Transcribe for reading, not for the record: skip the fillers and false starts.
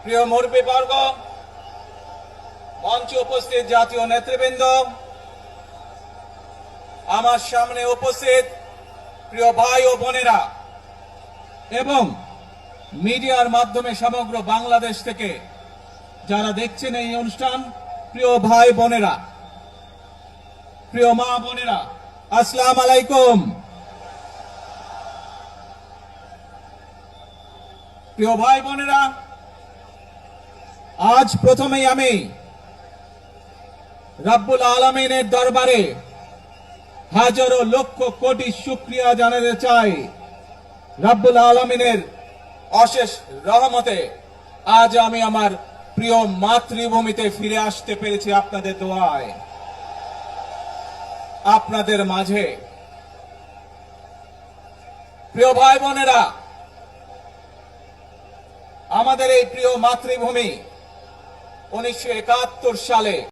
প্রিয় মুরব্বীবর্গ, মঞ্চে উপস্থিত জাতীয় নেতৃবৃন্দ, আমার সামনে উপস্থিত প্রিয় ভাই ও বোনেরা এবং মিডিয়ার মাধ্যমে সমগ্র বাংলাদেশ থেকে যারা দেখছেন এই অনুষ্ঠান, প্রিয় ভাই বোনেরা, প্রিয় মা বোনেরা, আসসালামু আলাইকুম। প্রিয় ভাই বোনেরা, আজ প্রথমেই আমি রব্বুল আলামিনের দরবারে হাজারো লক্ষ কোটি শুকরিয়া জানাতে চাই। রব্বুল আলামিনের অশেষ রহমতে আজ আমি আমার প্রিয় মাতৃভূমিতে ফিরে আসতে পেরেছি আপনাদের দোয়ায়, আপনাদের মাঝে। প্রিয় ভাই বোনেরা, আমাদের এই প্রিয় মাতৃভূমি 1971 সালে